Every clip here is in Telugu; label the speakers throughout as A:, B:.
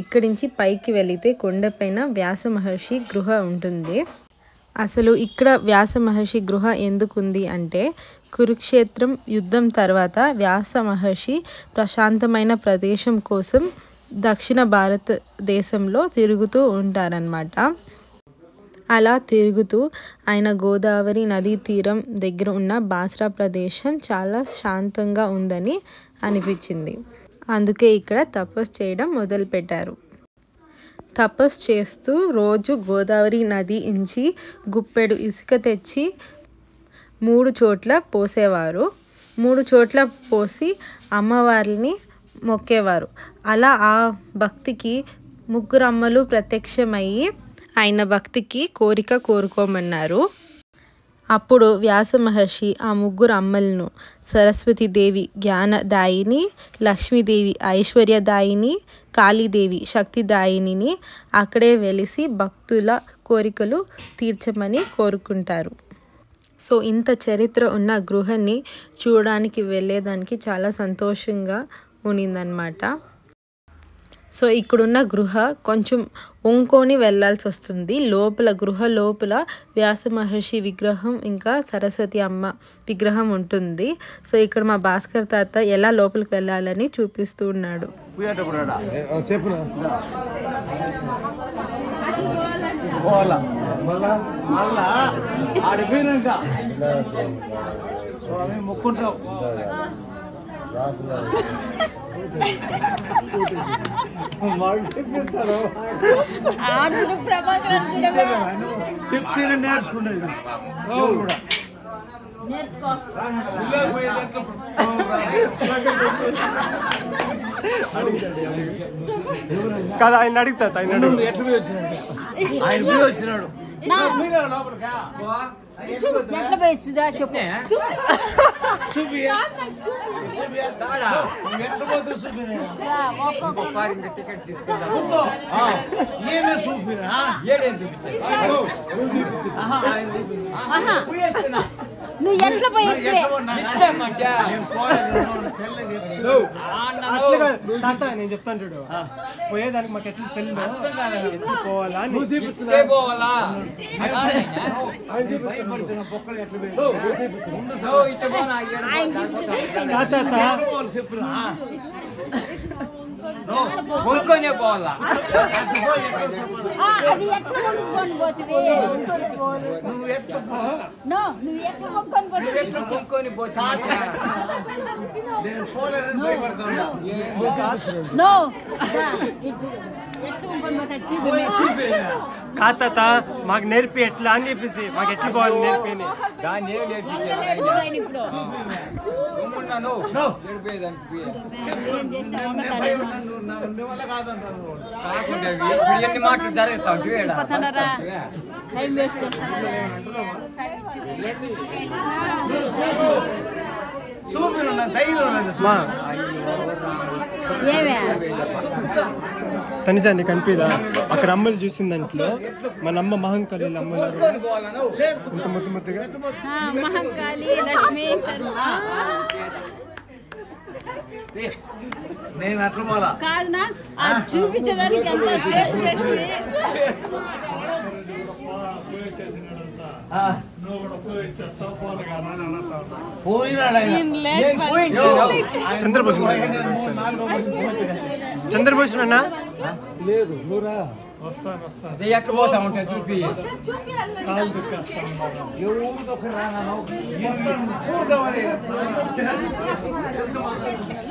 A: ఇక్కడి నుంచి పైకి వెళితే కొండపైన వ్యాస మహర్షి గృహ ఉంటుంది. అసలు ఇక్కడ వ్యాస మహర్షి గృహ ఎందుకుంది అంటే కురుక్షేత్రం యుద్ధం తర్వాత వ్యాస మహర్షి ప్రశాంతమైన ప్రదేశం కోసం దక్షిణ భారతదేశంలో తిరుగుతూ ఉంటారన్నమాట. అలా తిరుగుతూ ఆయన గోదావరి నదీ తీరం దగ్గర ఉన్న బాస్రా ప్రదేశం చాలా శాంతంగా ఉందని అనిపించింది. అందుకే ఇక్కడ తపస్సు చేయడం మొదలుపెట్టారు. తపస్సు చేస్తూ రోజు గోదావరి నది నుంచి గుప్పెడు ఇసుక తెచ్చి 3 చోట్ల పోసేవారు. 3 చోట్ల పోసి అమ్మవారిని మొక్కేవారు. అలా ఆ భక్తికి 3 అమ్మలు ప్రత్యక్షమయ్యి ఆయన భక్తికి కోరిక కోరుకోమన్నారు. అప్పుడు వ్యాస మహర్షి ఆ 3 అమ్మలను సరస్వతీదేవి జ్ఞానదాయిని, లక్ష్మీదేవి ఐశ్వర్యదాయిని, కాళీదేవి శక్తిదాయిని అక్కడే వెలిసి భక్తుల కోరికలు తీర్చమని కోరుకుంటారు. సో ఇంత చరిత్ర ఉన్న గృహాన్ని చూడడానికి వెళ్ళేదానికి చాలా సంతోషంగా ఉన్నిందనమాట. సో ఇక్కడున్న గృహ కొంచెం వంకొని వెళ్ళాల్సి వస్తుంది. గృహ లోపల వ్యాస మహర్షి విగ్రహం ఇంకా సరస్వతి అమ్మ విగ్రహం ఉంటుంది. సో ఇక్కడ మా భాస్కర్ తాత ఎలా లోపలికి వెళ్ళాలని చూపిస్తూ ఉన్నాడు.
B: చెప్తే నేర్చుకునేది కదా. ఆయన అడుగుతా ఎట్లా వచ్చినాడు
C: ఎట్లా పోయొచ్చుదా చెప్పు. నువ్వు ఎట్లా పోయిస్తే
B: నేను చెప్తాను చూడు. పోయేదానికి మాకు ఎట్లా తెలియదు, ఎట్లా పోవాలా
C: పోవాలా అది ఎట్లా మొక్కుకొని పోతివి నువ్వు ఎట్లా మొక్కుకొని పోతివి
B: కాత మాకు నేర్పి ఎట్లా అని చెప్పేసి మాకు ఎట్లా పోవాలి నేర్పి
C: మాటలు జరుగుతా టైం వేస్ట్ చేస్తాను.
B: తనిజాన్ని కనిపిదా అక్కడ అమ్మలు చూసిన దాంట్లో మన అమ్మ మహంకాళి అమ్మలు ఇంత ముద్దు ముద్దుగా
C: మహంకాళి లక్ష్మి
B: నేను అట్లా పోలా
C: కాదునా చూపించడానికి ఎంత సేపు చేస్తుంది.
B: చంద్రభూషణ్ అన్నా
D: లేదు నువ్వురా వస్తాను ఎక్కడ పోతా ఉంటాయి చూపి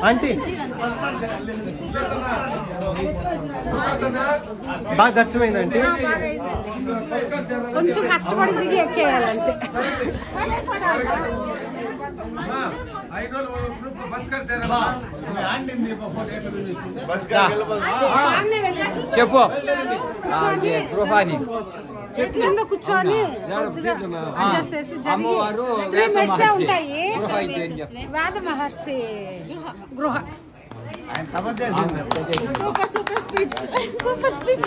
B: ఆంటీ బాగా దర్శనమైందంటే
E: కొంచెం కష్టపడి దిగి ఎక్కేయాలంటే
D: చెప్పు గృహాన్ని
E: చెట్టు కింద కూర్చొని
D: అమ్మవారు
E: ఉంటాయి. వేద మహర్షి గృహ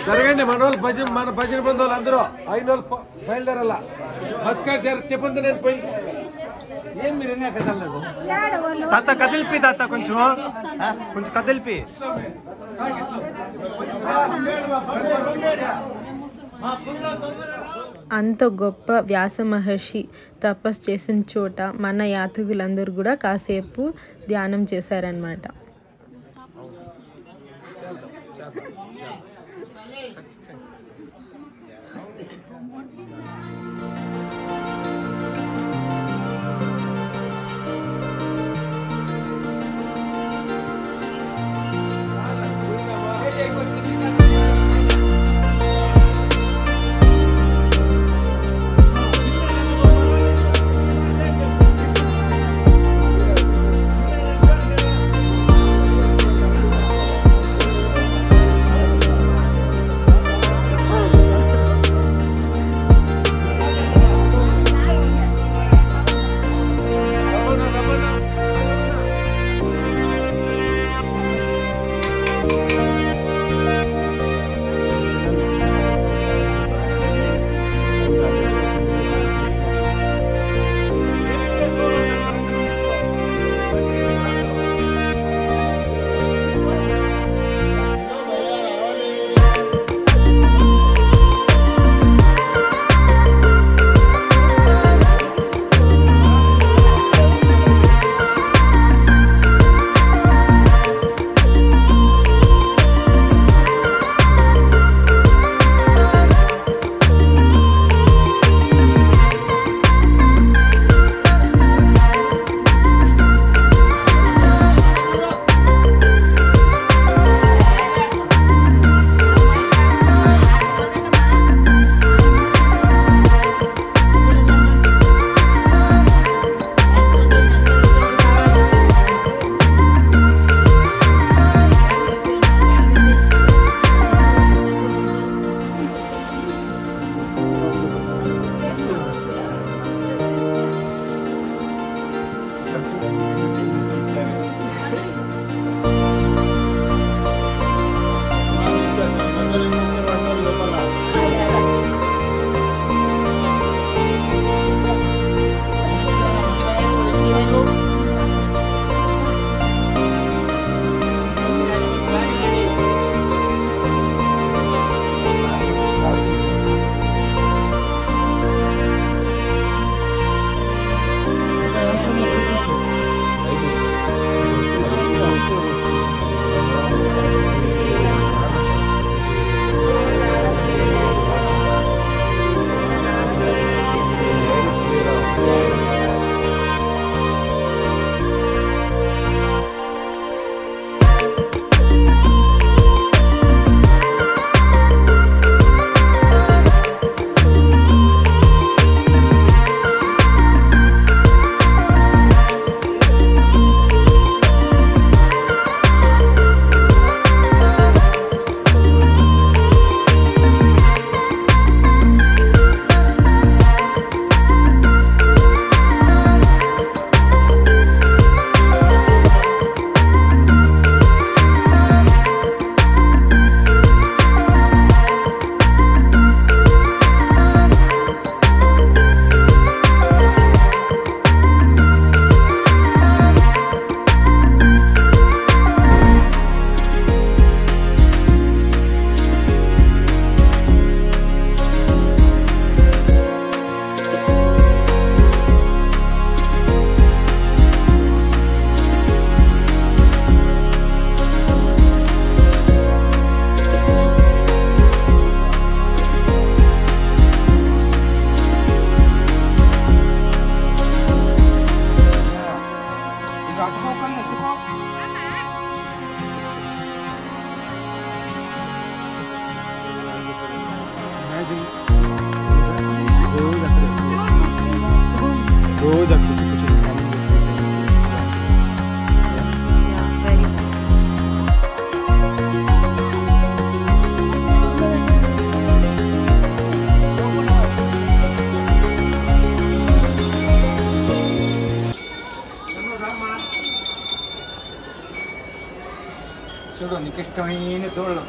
D: జరగండి మన వాళ్ళు మన భజన బంధువులు అందరూ 5 రోజులు బయలుదేరాల బస్ కార్ చెప్పండి నేను పోయి
B: తాత కదిలిపి తాత కొంచెం కదిలిపి
A: అంత గొప్ప వ్యాస మహర్షి తపస్సు చేసిన చోట మన యాత్రికులందరూ కూడా కాసేపు ధ్యానం చేశారనమాట.
B: రోజు అక్కడ కూర్చొని ప్లానింగ్
D: చూడు నీకు ఇష్టమైన తోళ్ళు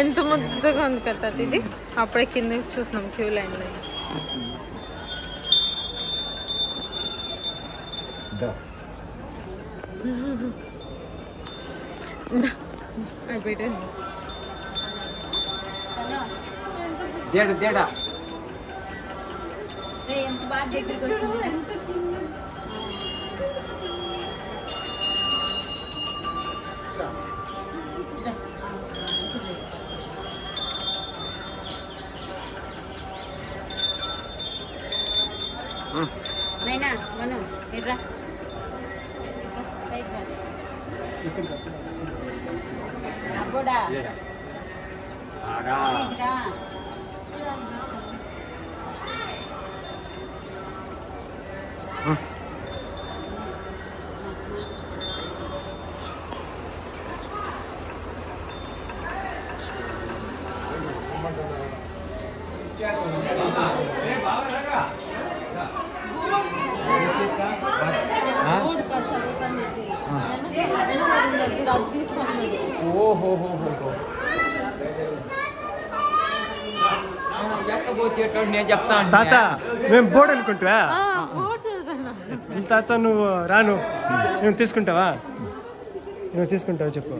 A: ఎంత ముద్దగా ఉంది కదా ఇది. అప్పుడే కిందకి చూసినాం క్యూ లైన్లో.
F: దేడా
C: ఎంత బాగా దగ్గరికి వస్తుంది. నైనా మనం ఎట్రా కూడా
F: నేను చెప్తాను
B: తాత మేము బోర్డు అనుకుంటావా తాత నువ్వు రాను నువ్వు తీసుకుంటావా చెప్పు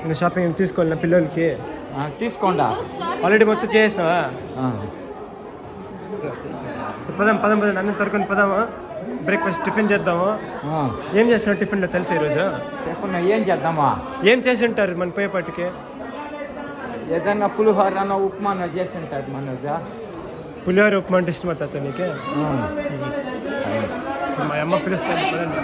B: నేను షాపింగ్ తీసుకోవాలి నా పిల్లలకి
F: తీసుకోండా
B: ఆల్రెడీ మొత్తం చేసినావా పదం అన్నం తరుకొని పదామా బ్రేక్ఫాస్ట్ టిఫిన్ చేద్దాము ఏం చేస్తున్నావు టిఫిన్లో తెలుసా ఈరోజు
F: ఏం చేద్దామా
B: ఏం చేసి ఉంటారు మన పోయేపాటికి
F: ఏదన్నా పులిహోర ఉప్మా చేసి ఉంటారు మనోజా
B: పులిహోర ఉప్మా అంటే ఇష్టం అవుతా నీకే మా అమ్మ పిలుస్తాను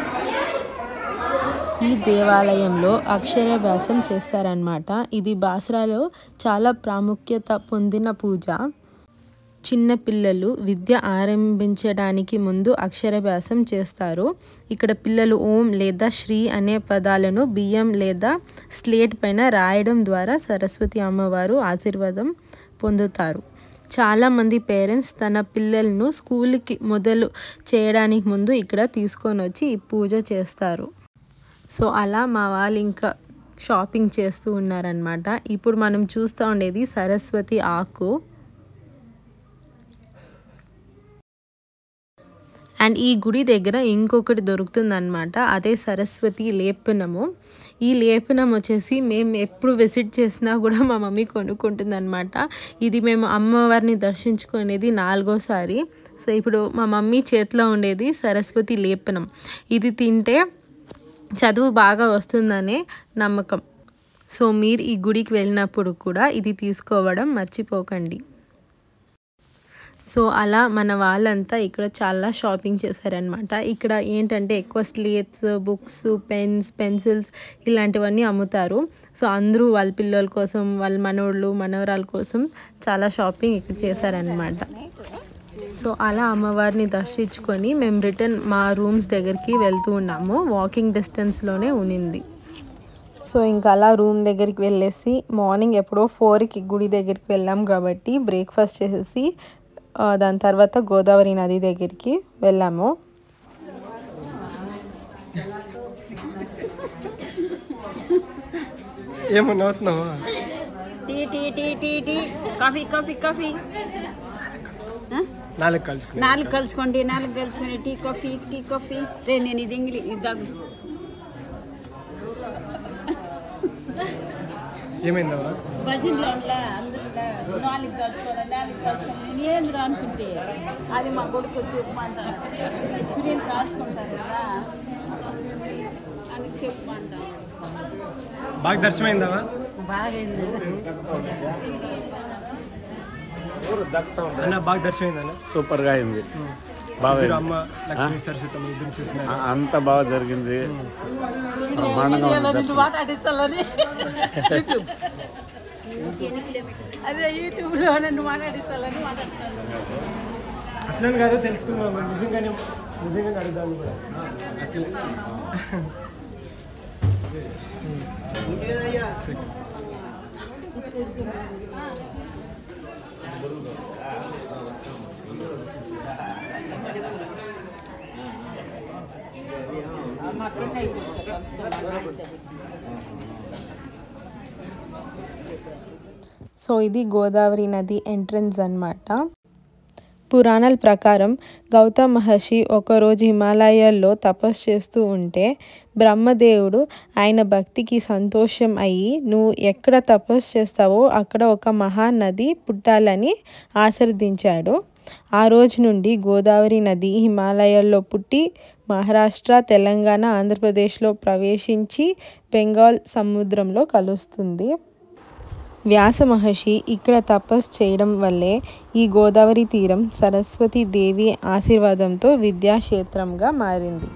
A: ఈ దేవాలయంలో అక్షరాభ్యాసం చేస్తారనమాట. ఇది బాసరాలో చాలా ప్రాముఖ్యత పొందిన పూజ. చిన్న పిల్లలు విద్య ఆరంభించడానికి ముందు అక్షరాభ్యాసం చేస్తారు. ఇక్కడ పిల్లలు ఓం లేదా శ్రీ అనే పదాలను బియ్యం లేదా స్లేట్ పైన రాయడం ద్వారా సరస్వతి అమ్మవారు ఆశీర్వాదం పొందుతారు. చాలామంది పేరెంట్స్ తన పిల్లలను స్కూల్కి మొదలు చేయడానికి ముందు ఇక్కడ తీసుకొని వచ్చి ఈ పూజ చేస్తారు. సో అలా మా వాళ్ళు ఇంకా షాపింగ్ చేస్తూ ఉన్నారనమాట. ఇప్పుడు మనం చూస్తూ ఉండేది సరస్వతి ఆకు. అండ్ ఈ గుడి దగ్గర ఇంకొకటి దొరుకుతుందన్నమాట, అదే సరస్వతి లేపనము. ఈ లేపనం వచ్చేసి మేము ఎప్పుడు విజిట్ చేసినా కూడా మా మమ్మీ కొనుక్కుంటుందన్నమాట. ఇది మేము అమ్మవారిని దర్శించుకునేది 4వ సారి. సో ఇప్పుడు మా మమ్మీ చేతిలో ఉండేది సరస్వతి లేపనం. ఇది తింటే చదువు బాగా వస్తుందనే నమ్మకం. సో మీరు ఈ గుడికి వెళ్ళినప్పుడు కూడా ఇది తీసుకోవడం మర్చిపోకండి. సో అలా మన వాళ్ళంతా ఇక్కడ చాలా షాపింగ్ చేశారనమాట. ఇక్కడ ఏంటంటే ఎక్కువ స్లేట్స్, బుక్స్, పెన్స్, పెన్సిల్స్ ఇలాంటివన్నీ అమ్ముతారు. సో అందరూ వాళ్ళ పిల్లల కోసం, వాళ్ళ మనోళ్ళు మనవరాల కోసం చాలా షాపింగ్ ఇక్కడ చేశారనమాట. సో అలా అమ్మవారిని దర్శించుకొని మేము రిటర్న్ మా రూమ్స్ దగ్గరికి వెళ్తూ ఉన్నాము. వాకింగ్ డిస్టెన్స్లోనే ఉన్నింది. సో ఇంకా అలా రూమ్ దగ్గరికి వెళ్ళేసి మార్నింగ్ ఎప్పుడో 4కి గుడి దగ్గరికి వెళ్ళాం కాబట్టి బ్రేక్ఫాస్ట్ చేసేసి దాని తర్వాత గోదావరి నది దగ్గరికి వెళ్ళాము.
B: ఏమన్నా అవుతున్నావా?
C: Tea tea tea tea tea coffee coffee coffee
B: 4 కలుసుకుని
C: 4 కలుసుకోండి 4 కలుసుకుని టీ కాఫీ రే నేను ఇది ఇంగ్లీ ఇది తాగు.
B: ఏమైందమ్మా?
C: భజనలో ఉండలే అందరూ 4 కలుసుకోవాలి నేను ఏంద్రా అనుకుంటే అది మా కొడుకు వచ్చి చెప్పమంటారు. సూర్యుని కాల్చుకుంటారు కదా అని చెప్పమంటారు.
B: బాగా దర్శనమైందమ్మా?
C: బాగైంది
B: అన్న బాగా దర్శనమైందన్న?
G: సూపర్ గా అయింది. బాగా
B: అమ్మ లక్ష్మీ సరస్వతి ఇద్దరు చూసినారు.
G: అంత బాగా జరిగింది.
C: అదే యూట్యూబ్ లో నన్ను మాట్లాడిస్తాలని మాట్లాడుతాను.
B: అట్లా కాదు తెలుసుకున్నాం. నిజంగానే అడుగుదాను కూడా అట్లా.
A: సో ఇది గోదావరి నది ఎంట్రన్స్ అన్నమాట. పురాణాల ప్రకారం గౌతమ్ మహర్షి ఒకరోజు హిమాలయాల్లో తపస్సు చేస్తూ ఉంటే బ్రహ్మదేవుడు ఆయన భక్తికి సంతోషం అయ్యి నువ్వు ఎక్కడ తపస్సు చేస్తావో అక్కడ ఒక మహానది పుట్టాలని ఆశీర్వదించాడు. ఆ రోజు నుండి గోదావరి నది హిమాలయాల్లో పుట్టి మహారాష్ట్ర, తెలంగాణ, ఆంధ్రప్రదేశ్లో ప్రవేశించి బెంగాల్ సముద్రంలో కలుస్తుంది. వ్యాస మహర్షి ఇక్కడ తపస్సు చేయడం వల్లే ఈ గోదావరి తీరం సరస్వతి దేవి ఆశీర్వాదంతో విద్యాక్షేత్రంగా మారింది.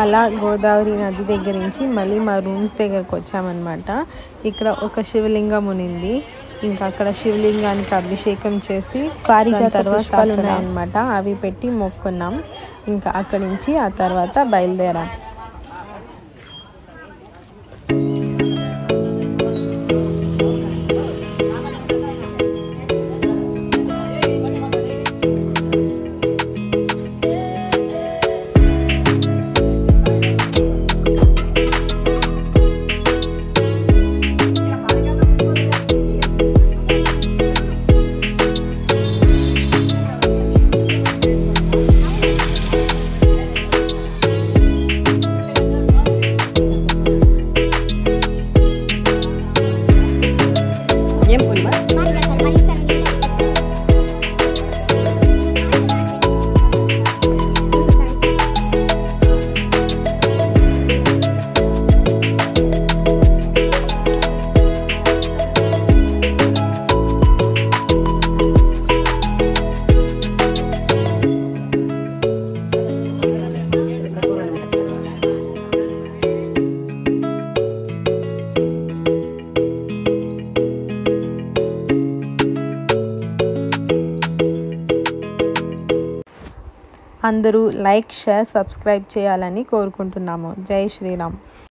A: అలా గోదావరి నది దగ్గర నుంచి మళ్ళీ మా రూమ్స్ దగ్గరకు వచ్చామన్నమాట. ఇక్కడ ఒక శివలింగం ఉన్నింది. ఇంకా అక్కడ శివలింగానికి అభిషేకం చేసి పారిజాత పుష్పాలు ఉన్నాయన్నమాట, అవి పెట్టి మొక్కున్నాం. ఇంకా అక్కడి నుంచి ఆ తర్వాత బయలుదేరాం. అందరూ లైక్, షేర్, సబ్స్క్రైబ్ చేయాలని కోరుకుంటున్నాము. జై శ్రీరామ్.